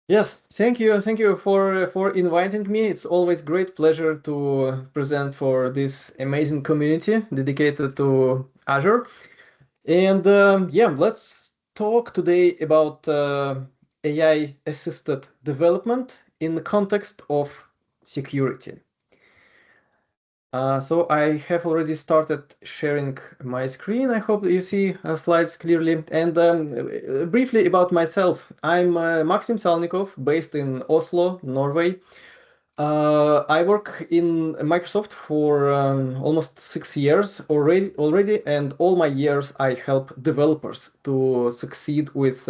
Yes, thank you for inviting me. It's always great pleasure to present for this amazing community dedicated to Azure. And yeah, let's talk today about AI assisted development in the context of security. So I have already started sharing my screen. I hope you see slides clearly. And briefly about myself, I'm Maxim based in Oslo, Norway. I work in Microsoft for almost 6 years already, and all my years I help developers to succeed with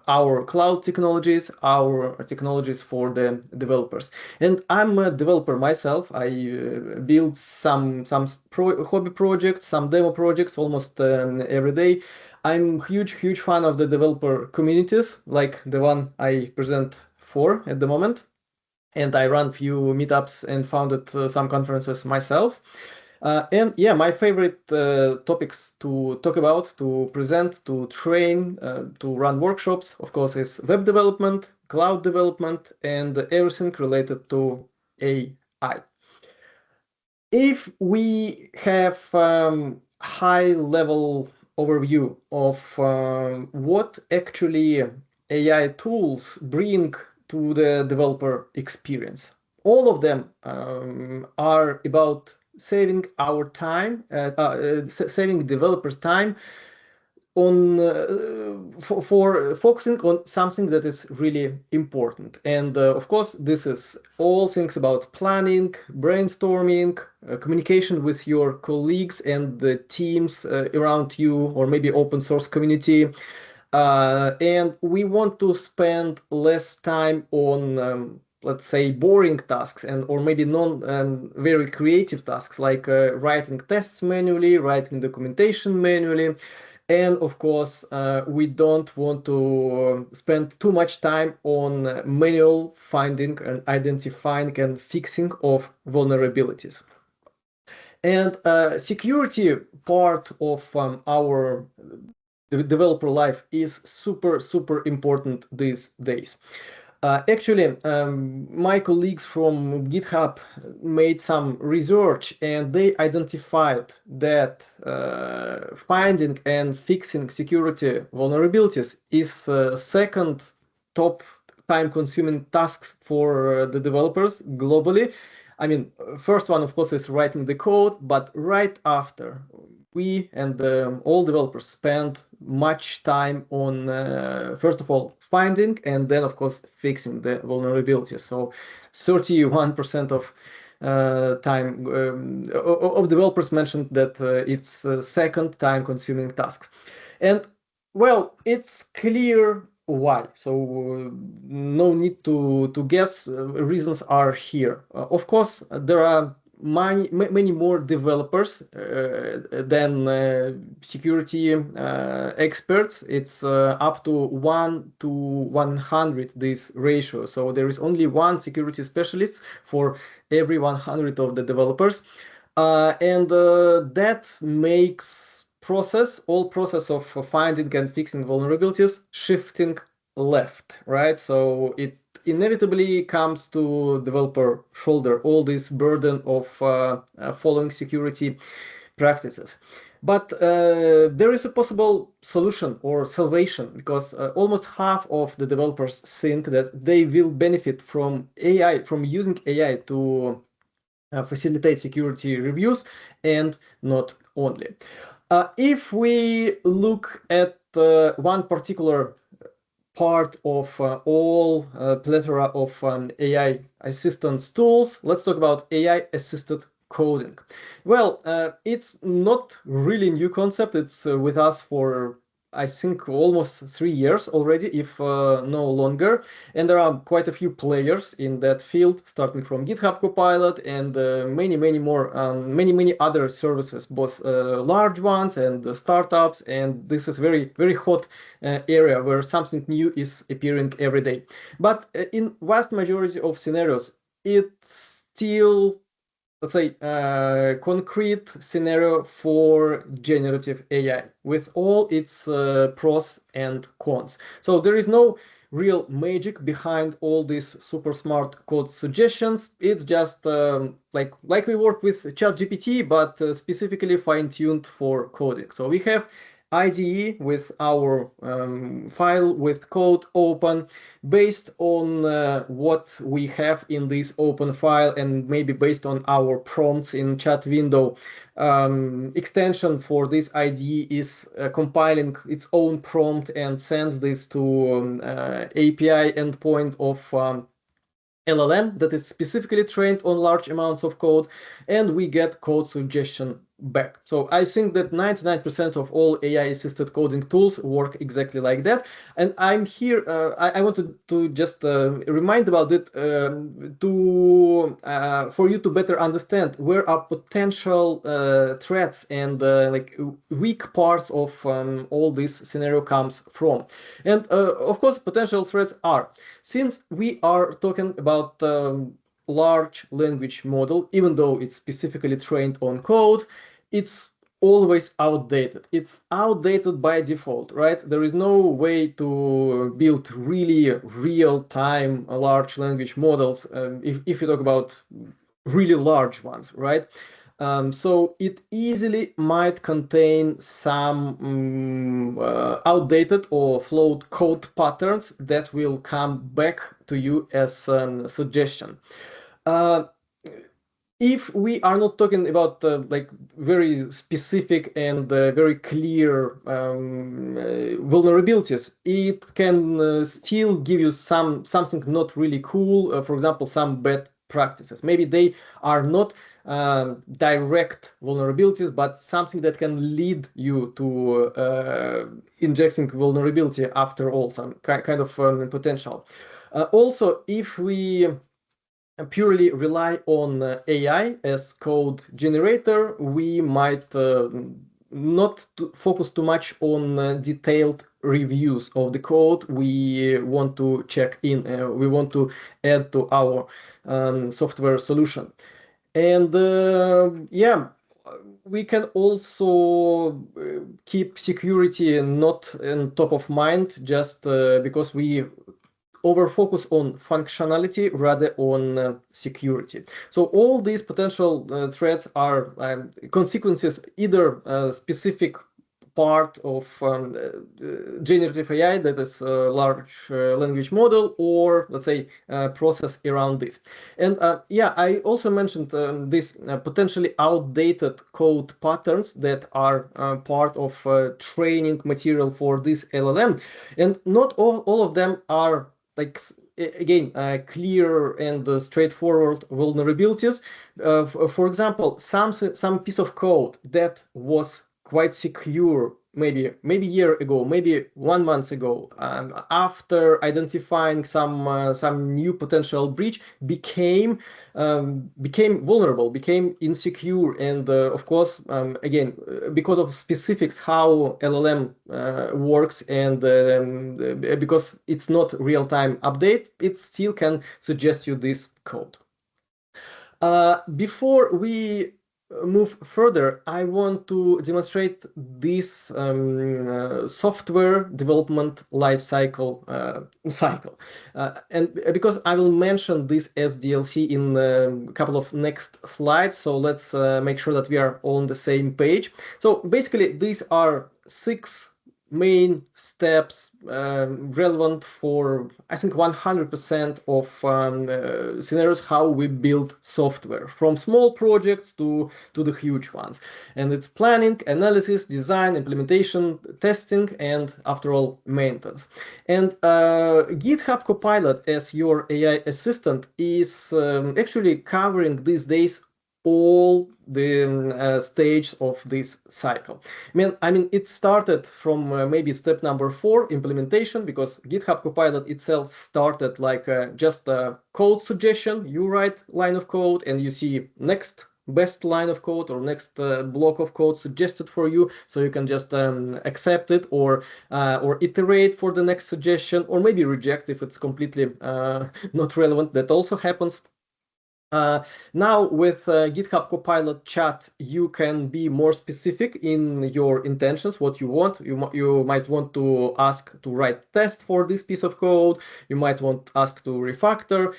our cloud technologies, our technologies for the developers. And I'm a developer myself. I build some hobby projects, some demo projects almost every day. I'm huge fan of the developer communities, like the one I present for at the moment, and I run few meetups and founded some conferences myself. And yeah, my favorite topics to talk about, to present, to train, to run workshops, of course, is web development, cloud development, and everything related to AI. If we have high level overview of what actually AI tools bring to the developer experience, all of them are about saving our time, saving developers time on for focusing on something that is really important. And of course, this is all things about planning, brainstorming, communication with your colleagues and the teams around you, or maybe open source community. And we want to spend less time on let's say boring tasks, and or maybe non very creative tasks, like writing tests manually, writing documentation manually. And of course, we don't want to spend too much time on manual finding and identifying and fixing of vulnerabilities. And security part of our developer life is super important these days. Actually, my colleagues from GitHub made some research, and they identified that finding and fixing security vulnerabilities is second top time-consuming tasks for the developers globally. I mean, first one, of course, is writing the code, but right after, we and all developers spend much time on, first of all, finding, and then, of course, fixing the vulnerabilities. So 31% of time of developers mentioned that it's second time consuming tasks. And well, it's clear why. So no need to guess. Reasons are here. Of course, there are many more developers than security experts. It's up to 1 to 100, this ratio. So there is only one security specialist for every 100 of the developers. And that makes all process of finding and fixing vulnerabilities shifting left, right? So it inevitably comes to developer shoulder, all this burden of following security practices. But there is a possible solution or salvation, because almost half of the developers think that they will benefit from AI, from using AI to facilitate security reviews, and not only. If we look at one particular part of all plethora of AI assistance tools, let's talk about AI assisted coding. Well, it's not really new concept. It's with us for, I think, almost 3 years already, if no longer. And there are quite a few players in that field, starting from GitHub Copilot and many more, many other services, both large ones and startups. And this is very hot area where something new is appearing every day. But in vast majority of scenarios, it's still, let's say, concrete scenario for generative AI with all its pros and cons. So there is no real magic behind all these super smart code suggestions. It's just like we work with ChatGPT, but specifically fine-tuned for coding. So we have IDE with our file with code open based on what we have in this open file, and maybe based on our prompts in chat window. Extension for this IDE is compiling its own prompt and sends this to API endpoint of LLM that is specifically trained on large amounts of code, and we get code suggestion back. So I think that 99% of all AI-assisted coding tools work exactly like that. And I'm here, I wanted to just remind about it for you to better understand where are potential threats and like weak parts of all this scenario comes from. And of course, potential threats are, since we are talking about large language model, even though it's specifically trained on code, it's always outdated. It's outdated by default, right? There is no way to build really real-time large language models if you talk about really large ones, right? So it easily might contain some outdated or flawed code patterns that will come back to you as a suggestion. If we are not talking about like very specific and very clear vulnerabilities, it can still give you something not really cool. For example, some bad practices. Maybe they are not direct vulnerabilities, but something that can lead you to injecting vulnerability after all, some kind of potential. Also, if we purely rely on AI as code generator, we might not focus too much on detailed reviews of the code we want to check in, we want to add to our software solution. And yeah, we can also keep security not in top of mind just because we over focus on functionality rather on security. So all these potential threats are consequences, either specific part of generative AI, that is a large language model, or let's say process around this. And yeah, I also mentioned these potentially outdated code patterns that are part of training material for this LLM. And not all of them are like again clear and straightforward vulnerabilities. For example, some piece of code that was quite secure maybe a year ago, maybe 1 month ago, after identifying some new potential breach, became vulnerable, became insecure, and of course, again, because of specifics how LLM works, and because it's not real-time update, it still can suggest you this code. Before we move further, I want to demonstrate this software development life cycle, and because I will mention this SDLC in a couple of next slides, so let's make sure that we are on the same page. So basically, these are 6 main steps relevant for, I think, 100% of scenarios how we build software, from small projects to the huge ones. And it's planning, analysis, design, implementation, testing, and after all, maintenance. And GitHub Copilot as your AI assistant is actually covering these days all the stage of this cycle. I mean, it started from maybe step number 4, implementation, because GitHub Copilot itself started like just a code suggestion. You write line of code and you see next best line of code or next block of code suggested for you, so you can just accept it or iterate for the next suggestion, or maybe reject if it's completely not relevant. That also happens. Now with GitHub Copilot chat, you can be more specific in your intentions, what you want. You might want to ask to write test for this piece of code. You might want to ask to refactor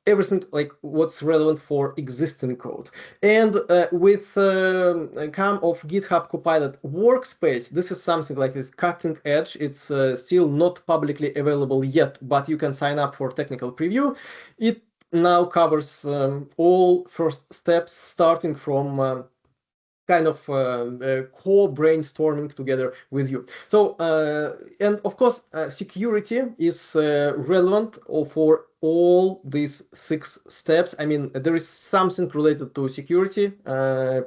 everything like what's relevant for existing code. And with come of GitHub Copilot Workspace, this is something like this cutting edge. It's still not publicly available yet, but you can sign up for technical preview. It now covers all first steps, starting from kind of co-brainstorming together with you. So, and of course, security is relevant for all these 6 steps. I mean, there is something related to security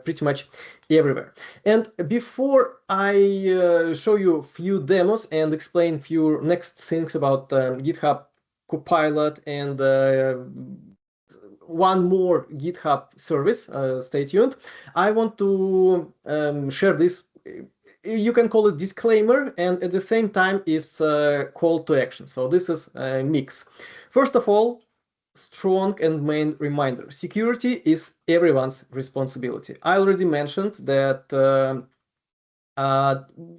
pretty much everywhere. And before I show you a few demos and explain few next things about GitHub Copilot and one more GitHub service, stay tuned. I want to share this, you can call it disclaimer, and at the same time is call to action. So this is a mix. First of all, strong and main reminder, security is everyone's responsibility. I already mentioned that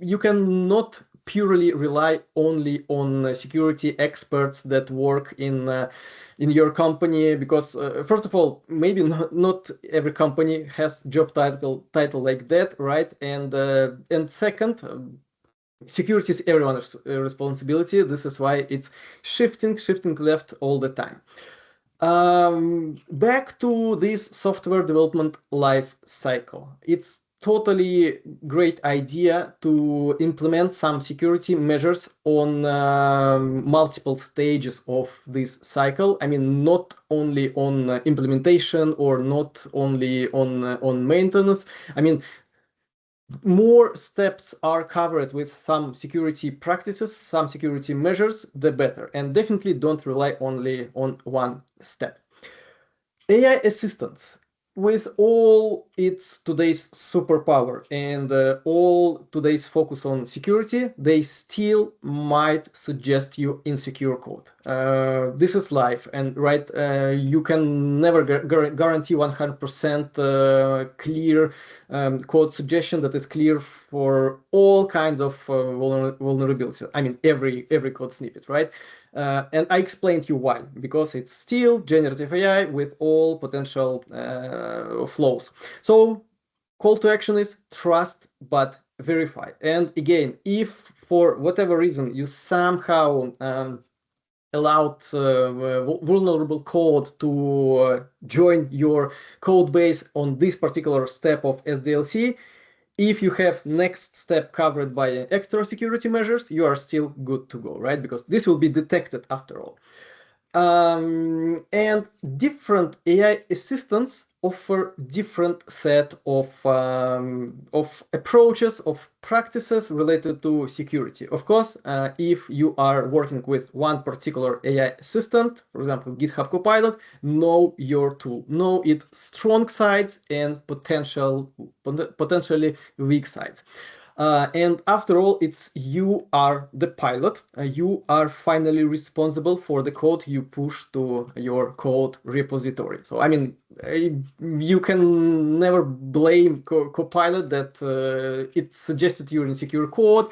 you cannot purely rely only on security experts that work in your company, because first of all, maybe not every company has job title like that, right? And second, security is everyone's responsibility. This is why it's shifting left all the time. Back to this software development life cycle. It's totally great idea to implement some security measures on multiple stages of this cycle. I mean, not only on implementation or not only on maintenance. I mean, more steps are covered with some security practices, some security measures, the better. And definitely don't rely only on one step. AI assistants, with all its today's superpower and all today's focus on security, they still might suggest you insecure code. This is life, and right, you can never guarantee 100% clear code suggestion that is clear for all kinds of vulnerabilities. I mean, every code snippet, right? And I explained you why, because it's still generative AI with all potential flaws. So call to action is trust but verify. And again, if for whatever reason you somehow allowed vulnerable code to join your code base on this particular step of SDLC, if you have next step covered by extra security measures, you are still good to go, right? Because this will be detected after all. And different AI assistants offer different set of approaches, of practices related to security. Of course, if you are working with one particular AI assistant, for example, GitHub Copilot, know your tool, know its strong sides and potentially weak sides. And after all, it's you are the pilot. You are finally responsible for the code you push to your code repository. So, I mean, you can never blame Copilot that it suggested you insecure code.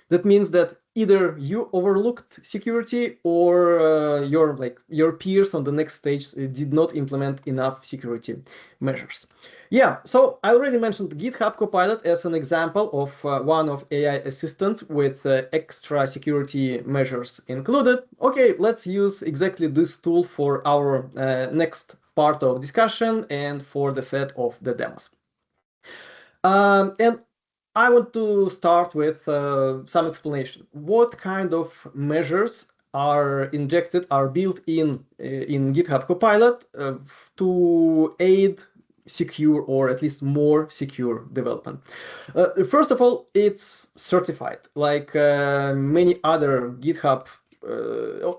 That means that either you overlooked security or your peers on the next stage did not implement enough security measures. Yeah, so I already mentioned GitHub Copilot as an example of one of AI assistants with extra security measures included. Okay, let's use exactly this tool for our next part of discussion and for the set of the demos. And I want to start with some explanation. What kind of measures are injected, are built in GitHub Copilot to aid secure or at least more secure development? First of all, it's certified. Like many other GitHub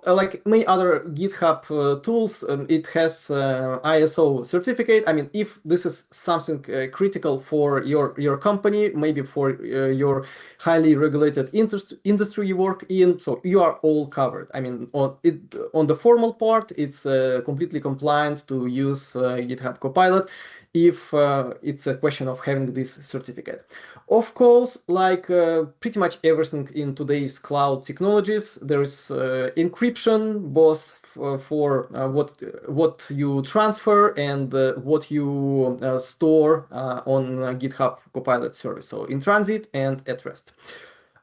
like many other GitHub tools, it has ISO certificate. I mean, if this is something critical for your company, maybe for your highly regulated industry you work in, so you are all covered. I mean, on the formal part, it's completely compliant to use GitHub Copilot if it's a question of having this certificate. Of course, like pretty much everything in today's cloud technologies, there's encryption both for what you transfer and what you store on GitHub Copilot service, so in transit and at rest.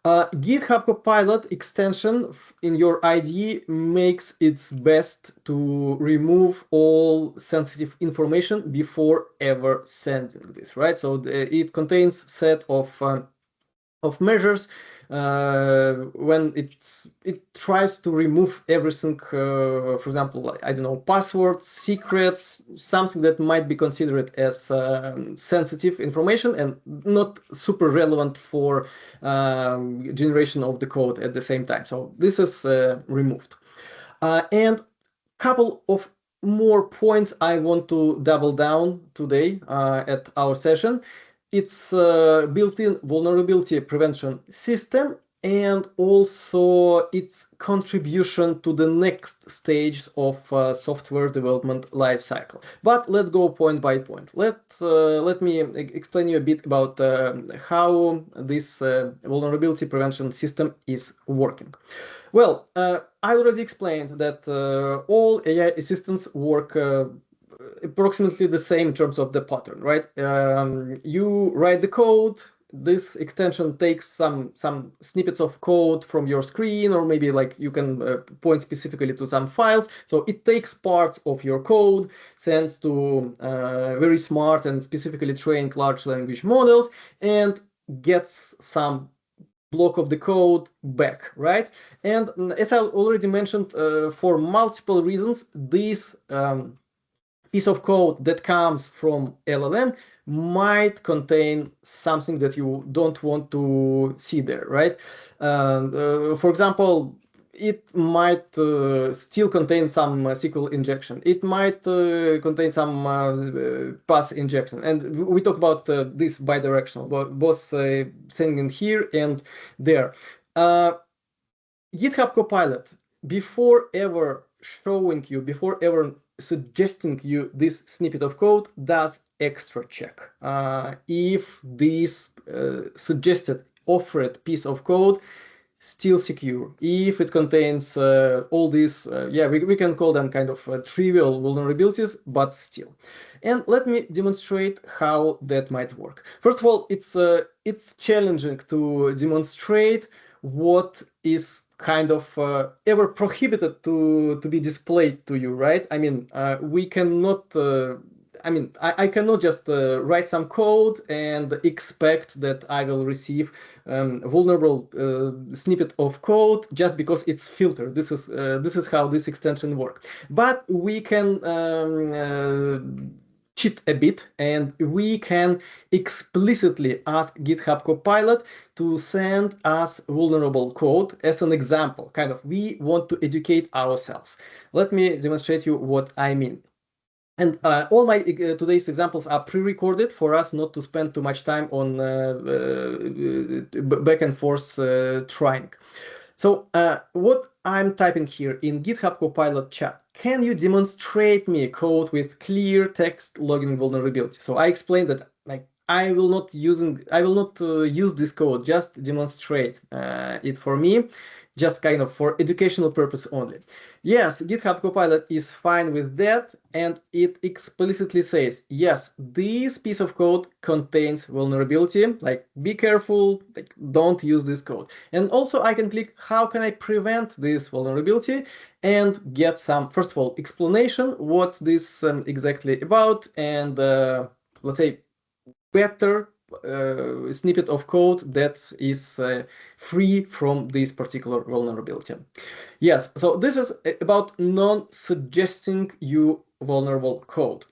GitHub Copilot extension in your IDE makes its best to remove all sensitive information before ever sending this, right? So it contains set of measures when it tries to remove everything, for example, like, I don't know, passwords, secrets, something that might be considered as sensitive information and not super relevant for generation of the code at the same time. So this is removed. And couple of more points I want to double down today at our session. It's built-in vulnerability prevention system and also its contribution to the next stage of software development lifecycle. But let's go point by point. Let me explain you a bit about how this vulnerability prevention system is working. Well, I already explained that all AI assistants work approximately the same in terms of the pattern, right? You write the code. This extension takes some snippets of code from your screen, or maybe like you can point specifically to some files. So it takes parts of your code, sends to very smart and specifically trained large language models, and gets some block of the code back, right? And as I already mentioned, for multiple reasons, this piece of code that comes from LLM might contain something that you don't want to see there, right? For example, it might still contain some SQL injection. It might contain some path injection. And we talk about this bidirectional, both sending here and there. GitHub Copilot, before ever showing you, before ever suggesting you this snippet of code, does extra check. If this suggested offered piece of code still secure, if it contains all these, we can call them kind of trivial vulnerabilities, but still. And let me demonstrate how that might work. First of all, it's challenging to demonstrate what is kind of ever prohibited to be displayed to you, right? I mean, we cannot I cannot just write some code and expect that I will receive vulnerable snippet of code just because it's filtered. This is how this extension works. But we can cheat a bit, and we can explicitly ask GitHub Copilot to send us vulnerable code as an example. Kind of, we want to educate ourselves. Let me demonstrate you what I mean. And all my today's examples are pre-recorded for us not to spend too much time on back and forth trying. So what I'm typing here in GitHub Copilot chat, can you demonstrate me code with clear text logging vulnerability? So I explained that like I will not use this code, just demonstrate it for me, just kind of for educational purpose only. Yes, GitHub Copilot is fine with that, and it explicitly says, yes, this piece of code contains vulnerability, like be careful, like, don't use this code. And also I can click, how can I prevent this vulnerability, and get some, first of all, explanation, what's this exactly about, and let's say better snippet of code that is free from this particular vulnerability. Yes, so this is about non-suggesting you vulnerable code.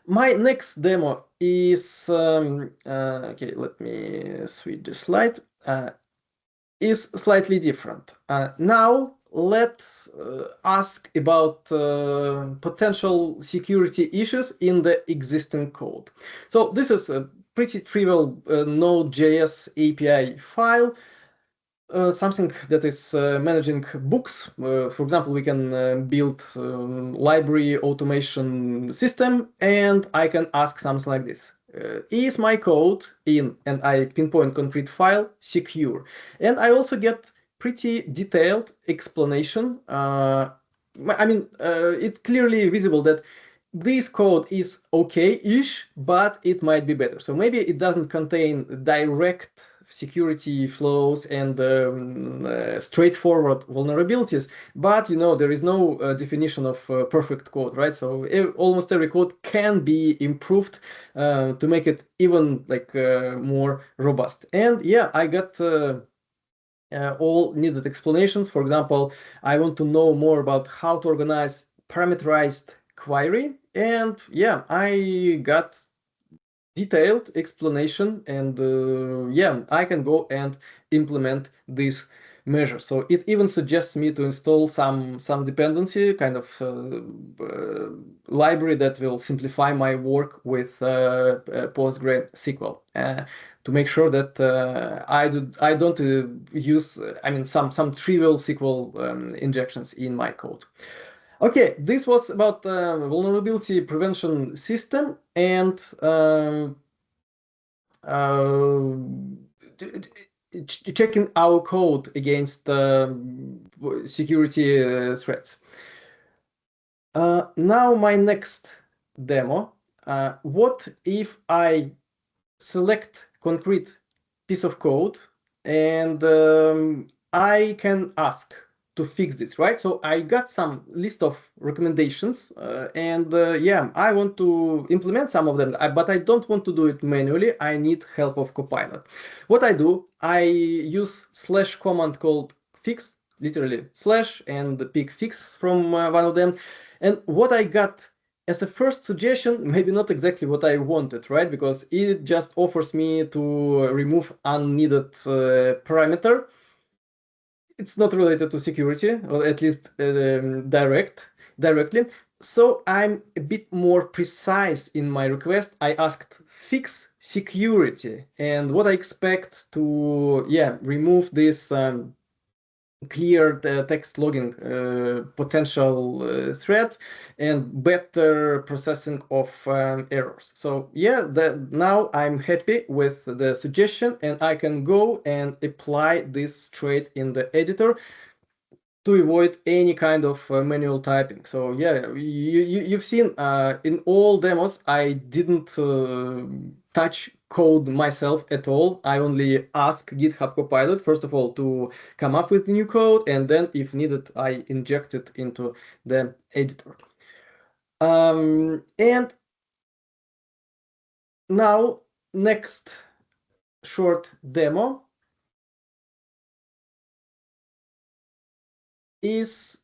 My next demo is, okay, let me switch the slide. is slightly different. Now let's ask about potential security issues in the existing code. So this is a pretty trivial Node.js API file, something that is managing books. For example, we can build library automation system, and I can ask something like this. Is my code in, and I pinpoint concrete file, secure? And I also get pretty detailed explanation. It's clearly visible that this code is okay-ish, but it might be better. So maybe it doesn't contain direct security flows and straightforward vulnerabilities, but there is no definition of perfect code, right? So almost every code can be improved to make it even more robust. And yeah, I got all needed explanations. For example, I want to know more about how to organize parameterized query, and yeah, I got detailed explanation, and yeah, I can go and implement this measure. So it even suggests me to install some dependency kind of library that will simplify my work with PostgreSQL to make sure that I don't use some trivial SQL injections in my code. Okay, this was about vulnerability prevention system and uh, checking our code against security threats. Now my next demo. What if I select concrete piece of code and I can ask to fix this, right? So I got some list of recommendations and yeah, I want to implement some of them, but I don't want to do it manually. I need help of Copilot. What I do, I use / command called fix, literally slash, and pick fix from one of them. And what I got as a first suggestion, maybe not exactly what I wanted, right? Because it just offers me to remove unneeded parameter. It's not related to security, or at least directly. So I'm a bit more precise in my request. I asked fix security, and what I expect to, yeah, remove this clear text logging potential threat and better processing of errors. So yeah, now I'm happy with the suggestion, and I can go and apply this straight in the editor to avoid any kind of manual typing. So yeah, you've seen in all demos, I didn't touch code myself at all. I only ask GitHub Copilot, first of all, to come up with new code, and then if needed, I inject it into the editor. And now, next short demo is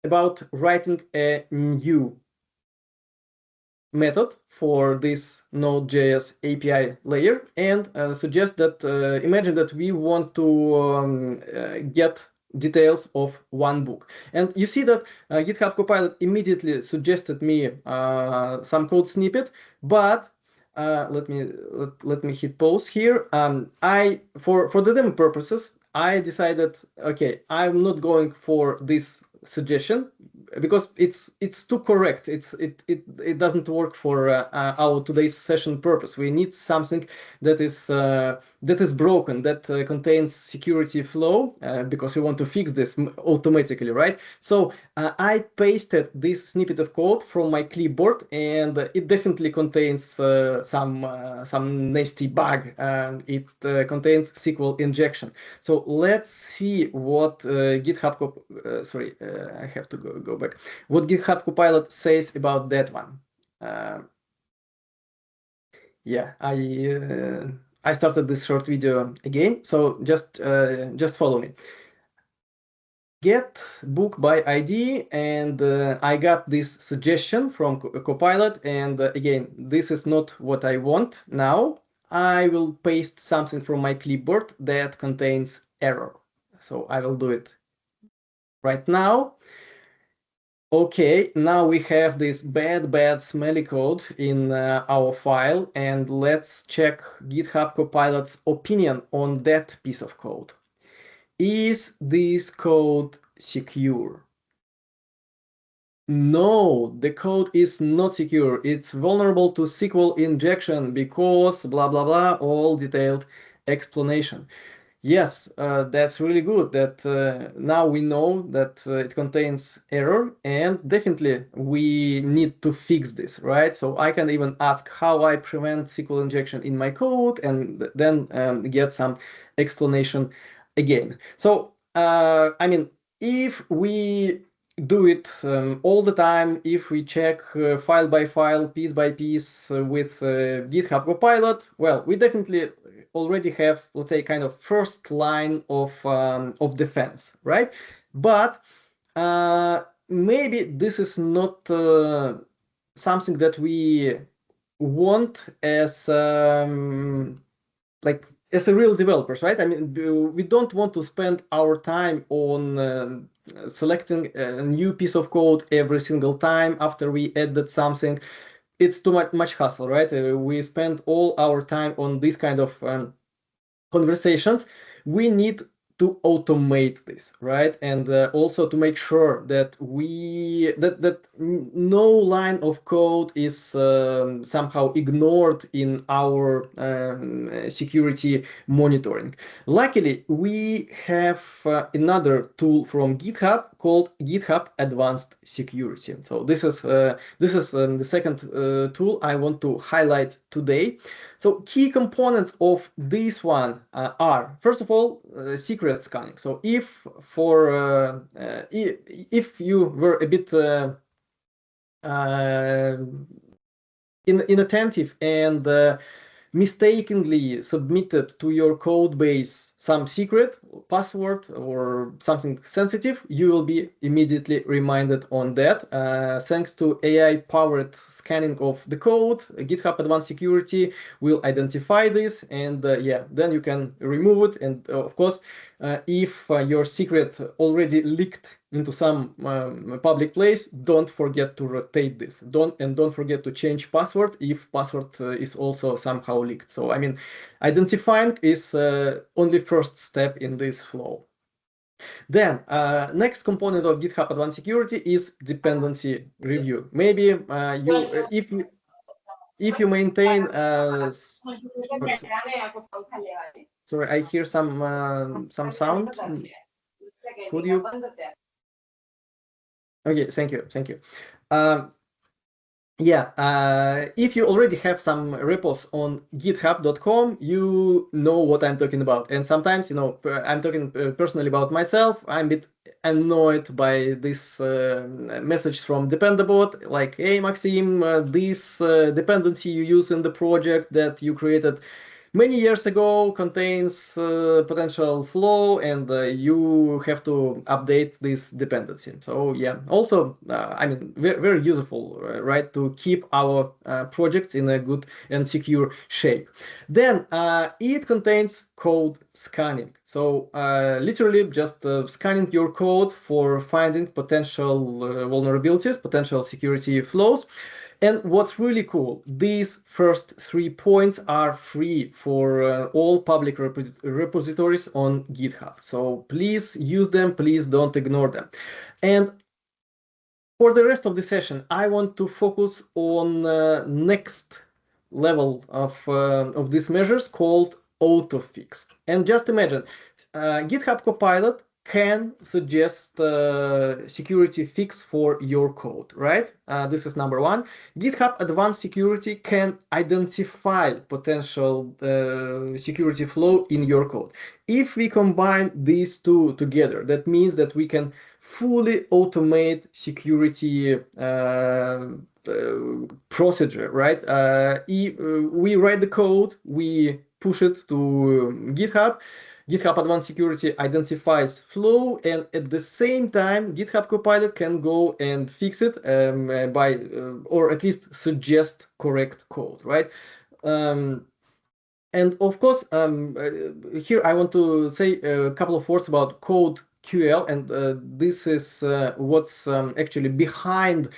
about writing a new method for this Node.js API layer, and suggest that imagine that we want to get details of one book. And you see that GitHub Copilot immediately suggested me some code snippet, but let me hit pause here. I for the demo purposes, I decided, okay, I'm not going for this suggestion because it's too correct. It doesn't work for our today's session purpose. We need something that is broken, that contains security flow, because we want to fix this automatically, right? So I pasted this snippet of code from my clipboard, and it definitely contains some nasty bug. It contains SQL injection. So let's see what I have to go back. What GitHub Copilot says about that one. Yeah, I started this short video again, so just follow me. Get book by ID, and I got this suggestion from Copilot, and again, this is not what I want now. I will paste something from my clipboard that contains error. So I will do it right now. Okay, now we have this bad, smelly code in our file, and let's check GitHub Copilot's opinion on that piece of code. Is this code secure? No, the code is not secure. It's vulnerable to SQL injection because blah, blah, blah, all detailed explanation. Yes, that's really good that now we know that it contains error, and definitely we need to fix this, right? So I can even ask how I prevent SQL injection in my code and then get some explanation again. So, I mean, if we do it all the time, if we check file by file, piece by piece with GitHub Copilot, well, we definitely already have, let's say, kind of first line of defense, right? But maybe this is not something that we want as like as a real developers, right? I mean, we don't want to spend our time on selecting a new piece of code every single time after we added something. It's too much hassle, right? We spend all our time on this kind of conversations. We need to automate this, right? And also to make sure that no line of code is somehow ignored in our security monitoring. Luckily, we have another tool from GitHub called GitHub Advanced Security. So this is the second tool I want to highlight today. So key components of this one are, first of all, secret scanning. So if you were a bit inattentive and mistakenly submitted to your code base some secret password or something sensitive, you will be immediately reminded on that. Thanks to AI-powered scanning of the code, GitHub Advanced Security will identify this, and yeah, then you can remove it. And of course, if your secret already leaked into some public place, don't forget to rotate this. Don't forget to change password if password is also somehow leaked. So I mean, identifying is only first step in this flow. Then next component of GitHub Advanced Security is dependency review. Maybe if you maintain sorry, I hear some sound. Could you? Okay, thank you. Yeah, if you already have some repos on github.com, you know what I'm talking about. And sometimes, you know, I'm talking personally about myself. I'm a bit annoyed by this message from Dependabot, like, hey, Maxim, this dependency you use in the project that you created many years ago contains potential flaw, and you have to update this dependency. So yeah, also, I mean, very useful, right, to keep our projects in a good and secure shape. Then it contains code scanning. So literally just scanning your code for finding potential vulnerabilities, potential security flaws. And what's really cool, these first 3 points are free for all public repositories on GitHub. So please use them, please don't ignore them. And for the rest of the session, I want to focus on next level of these measures called autofix. And just imagine, GitHub Copilot can suggest security fix for your code, right? This is number one. GitHub Advanced Security can identify potential security flaw in your code. If we combine these two together, that means that we can fully automate security procedure, right? We write the code, we push it to GitHub. GitHub Advanced Security identifies flaw, and at the same time, GitHub Copilot can go and fix it or at least suggest correct code, right? And of course, here I want to say a couple of words about code QL, and this is what's actually behind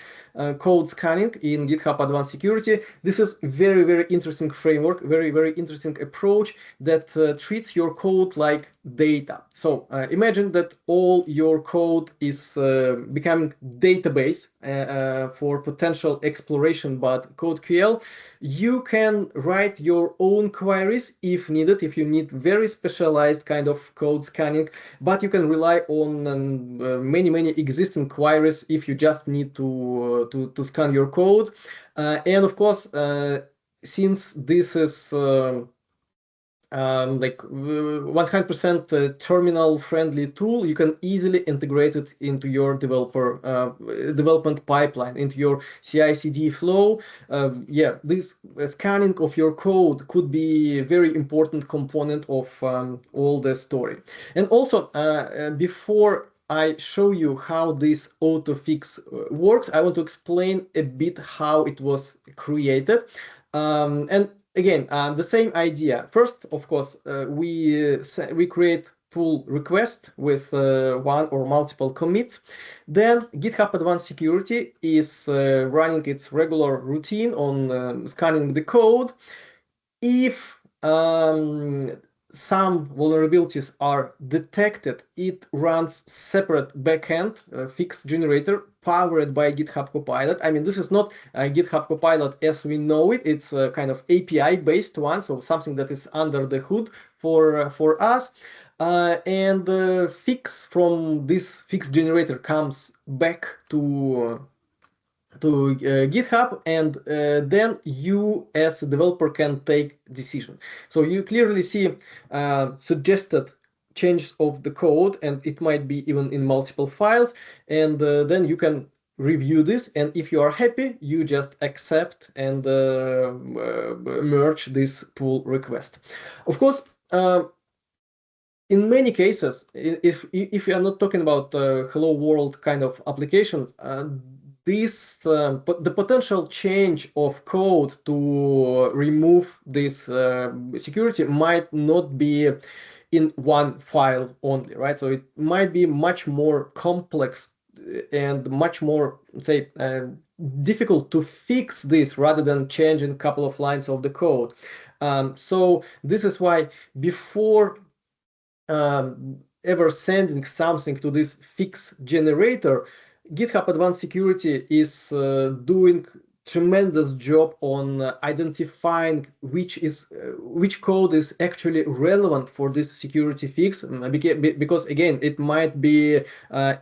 code scanning in GitHub Advanced Security. This is very, very interesting framework, very, very interesting approach that treats your code like data. So imagine that all your code is becoming database for potential exploration, but code QL, you can write your own queries if needed, if you need very specialized kind of code scanning, but you can rely on many existing queries if you just need to scan your code. And of course, since this is like 100% terminal friendly tool, you can easily integrate it into your development pipeline, into your CI/CD flow. Yeah, this scanning of your code could be a very important component of all the story. And also, before I show you how this autofix works, I want to explain a bit how it was created. And again, the same idea. First, of course, we create pull request with one or multiple commits. Then GitHub Advanced Security is running its regular routine on scanning the code. If some vulnerabilities are detected, it runs separate backend fix generator powered by GitHub Copilot. I mean, this is not GitHub Copilot as we know it. It's a kind of API-based one, so something that is under the hood for us. And the fix from this fix generator comes back to GitHub, and then you as a developer can take decision. So you clearly see suggested changes of the code, and it might be even in multiple files, and then you can review this, and if you are happy, you just accept and merge this pull request. Of course, in many cases, if you are not talking about hello world kind of applications, the potential change of code to remove this security might not be in one file only, right? So it might be much more complex and much more, say, difficult to fix this rather than changing a couple of lines of the code. So this is why before ever sending something to this fix generator, GitHub Advanced Security is doing tremendous job on identifying which code is actually relevant for this security fix, because again, it might be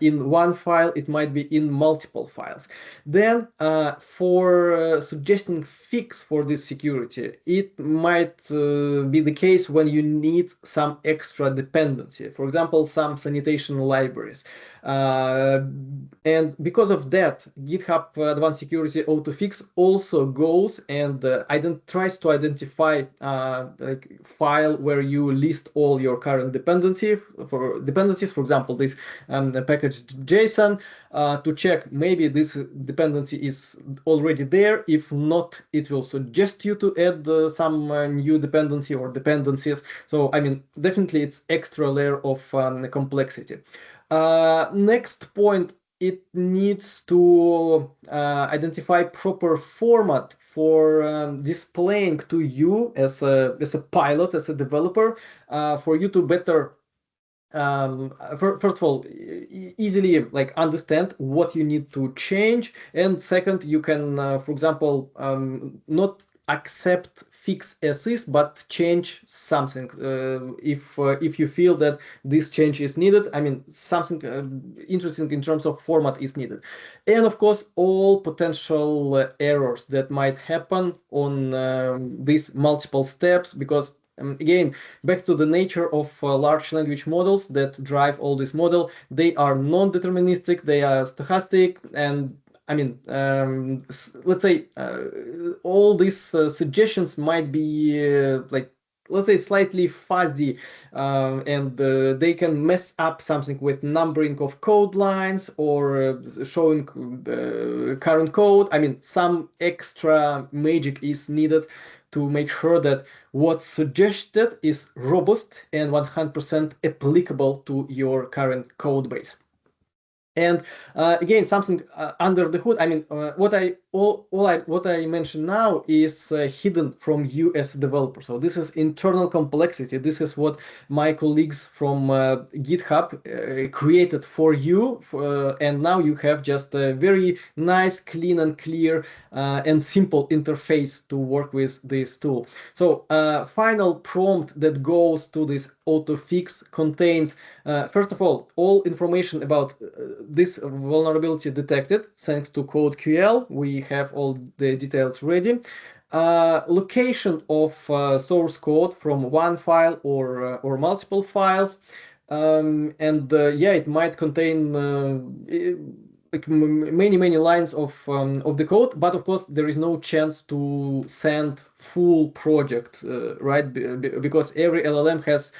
in one file, it might be in multiple files. Then for suggesting fix for this security, it might be the case when you need some extra dependency, for example, some sanitation libraries. And because of that, GitHub Advanced Security Autofix also goes and tries to identify like file where you list all your current dependencies. For example, this package JSON, to check maybe this dependency is already there. If not, it will suggest you to add some new dependency or dependencies. So I mean, definitely it's extra layer of complexity. Next point, it needs to identify proper format for displaying to you as a pilot, as a developer, for you to better first of all, easily like understand what you need to change, and second, you can, for example, not accept fix as is, but change something if you feel that this change is needed. I mean, something interesting in terms of format is needed, and of course, all potential errors that might happen on these multiple steps, because again, back to the nature of large language models that drive all this model, they are non-deterministic, they are stochastic, and I mean, let's say all these suggestions might be like, let's say, slightly fuzzy, and they can mess up something with numbering of code lines or showing current code. I mean, some extra magic is needed to make sure that what's suggested is robust and 100% applicable to your current code base. And again, something under the hood. I mean, what I mentioned now is hidden from you as a developer. So this is internal complexity. This is what my colleagues from GitHub created for you, and now you have just a very nice, clean, and clear and simple interface to work with this tool. So final prompt that goes to this autofix contains, first of all information about this vulnerability detected thanks to CodeQL. We have all the details ready. Location of source code from one file or multiple files, and yeah, it might contain like many lines of the code, but of course there is no chance to send full project, right? Because every LLM has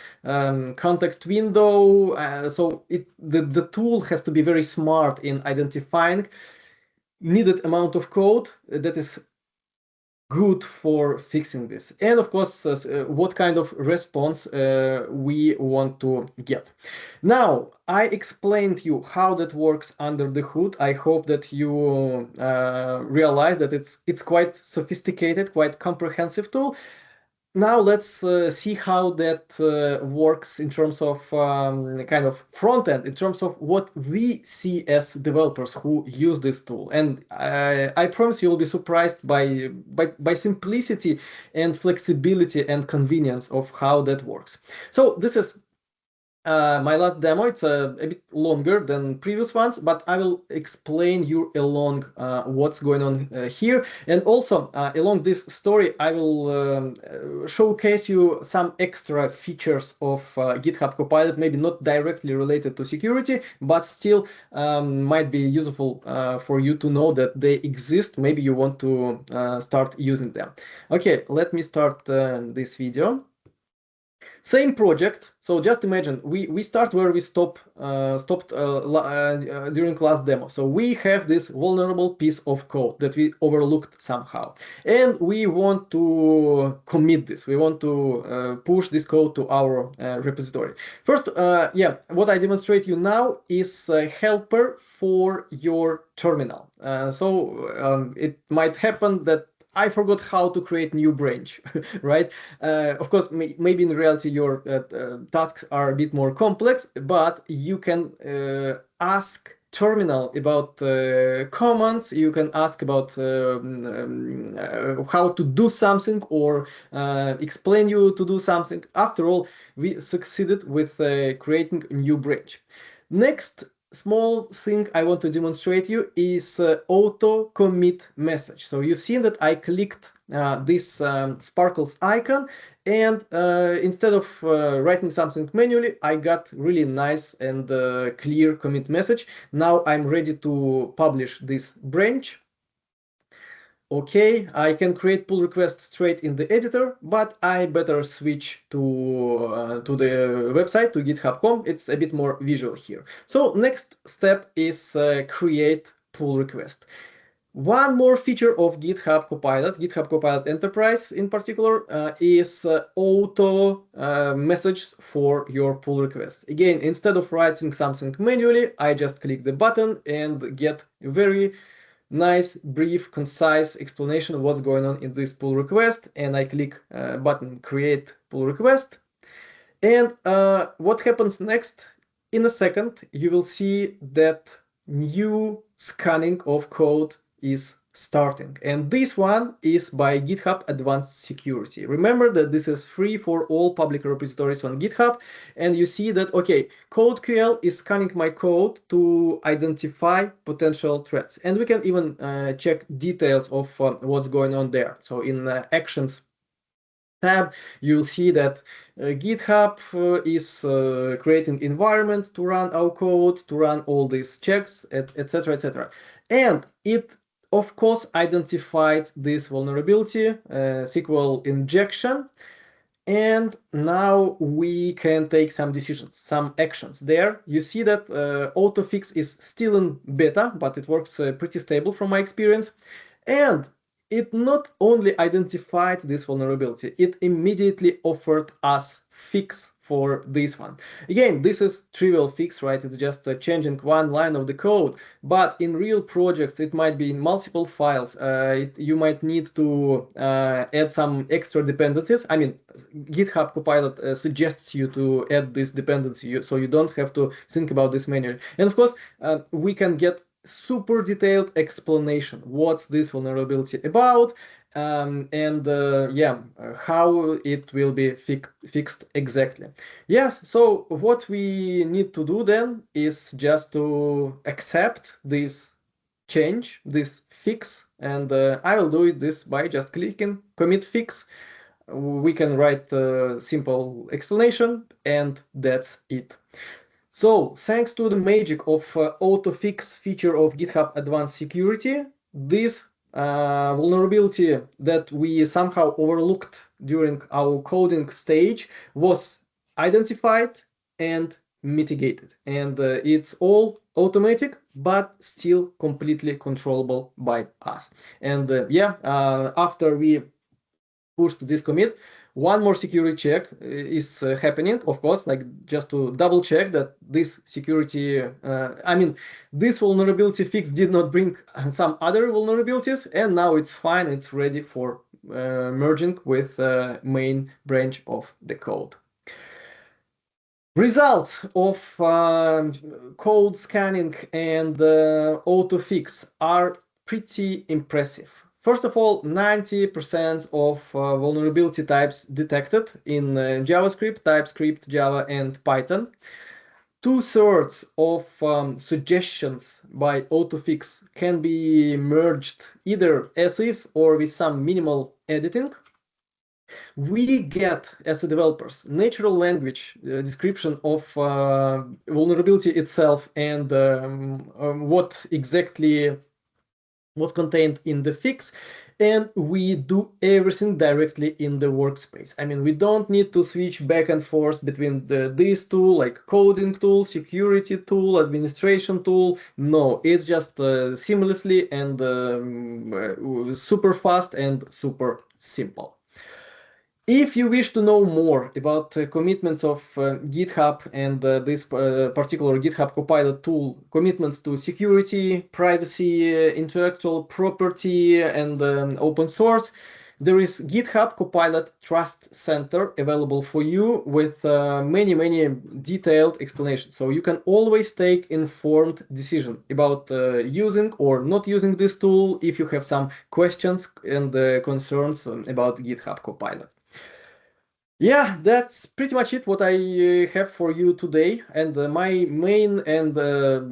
context window, so the tool has to be very smart in identifying needed amount of code that is good for fixing this, and of course what kind of response we want to get. Now I explained you how that works under the hood. I hope that you realize that it's quite sophisticated, quite comprehensive tool. Now let's see how that works in terms of kind of front end, in terms of what we see as developers who use this tool. And I promise you'll be surprised by simplicity and flexibility and convenience of how that works. So this is my last demo. It's a bit longer than previous ones, but I will explain you along what's going on here. And also along this story, I will showcase you some extra features of GitHub Copilot, maybe not directly related to security, but still might be useful for you to know that they exist. Maybe you want to start using them. Okay, let me start this video. Same project. So just imagine we start where we stopped during last demo. So we have this vulnerable piece of code that we overlooked somehow, and we want to commit this. We want to push this code to our repository. First, yeah, what I demonstrate you now is a helper for your terminal. It might happen that I forgot how to create new branch, right? Of course, maybe in reality your tasks are a bit more complex, but you can ask terminal about commands. You can ask about how to do something, or explain you to do something. After all, we succeeded with creating a new branch. Next small thing I want to demonstrate you is auto commit message. So you've seen that I clicked this sparkles icon, and instead of writing something manually, I got really nice and clear commit message. Now I'm ready to publish this branch. Okay, I can create pull request straight in the editor, but I better switch to the website, to github.com. It's a bit more visual here. So next step is create pull request. One more feature of GitHub Copilot Enterprise in particular, is auto messages for your pull requests. Again, instead of writing something manually, I just click the button and get very nice, brief, concise explanation of what's going on in this pull request, and I click button create pull request. And what happens next? In a second, you will see that new scanning of code is starting, and this one is by GitHub Advanced Security. Remember that this is free for all public repositories on GitHub, and you see that, okay, CodeQL is scanning my code to identify potential threats, and we can even check details of what's going on there. So in actions tab, you'll see that GitHub is creating environment to run our code, to run all these checks, etc., etc. And it, of course, identified this vulnerability, SQL injection, and now we can take some decisions, some actions there. You see that autofix is still in beta, but it works pretty stable from my experience. And it not only identified this vulnerability, it immediately offered us fix for this one. Again, this is trivial fix, right? It's just changing one line of the code, but in real projects, it might be in multiple files. You might need to add some extra dependencies. I mean, GitHub Copilot suggests you to add this dependency, so you don't have to think about this manually. And of course, we can get super detailed explanation what's this vulnerability about, and how it will be fixed exactly. Yes, so what we need to do then is just to accept this change, this fix, and I will do this by just clicking commit fix. We can write a simple explanation, and that's it. So, thanks to the magic of auto-fix feature of GitHub Advanced Security, this vulnerability that we somehow overlooked during our coding stage was identified and mitigated. And it's all automatic, but still completely controllable by us. And after we pushed this commit, one more security check is happening, of course, like just to double check that this security, this vulnerability fix did not bring some other vulnerabilities, and now it's fine, it's ready for merging with main branch of the code. Results of code scanning and auto-fix are pretty impressive. First of all, 90% of vulnerability types detected in JavaScript, TypeScript, Java, and Python. 2/3 of suggestions by autofix can be merged either as is or with some minimal editing. We get, as the developers, natural language description of vulnerability itself and what exactly was contained in the fix, and we do everything directly in the workspace. I mean, we don't need to switch back and forth between these two, like coding tool, security tool, administration tool. No, it's just seamlessly and super fast and super simple. If you wish to know more about commitments of GitHub and this particular GitHub Copilot tool, commitments to security, privacy, intellectual property, and open source, there is GitHub Copilot Trust Center available for you with many detailed explanations. So you can always take informed decision about using or not using this tool if you have some questions and concerns about GitHub Copilot. Yeah, that's pretty much it what I have for you today. And my main and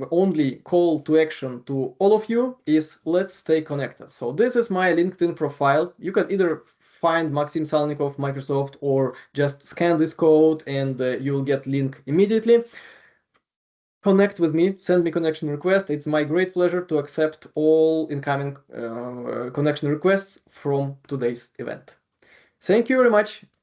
only call to action to all of you is let's stay connected. So this is my LinkedIn profile. You can either find Maxim Salnikov, Microsoft, or just scan this code and you'll get link immediately. Connect with me, send me connection request. It's my great pleasure to accept all incoming connection requests from today's event. Thank you very much.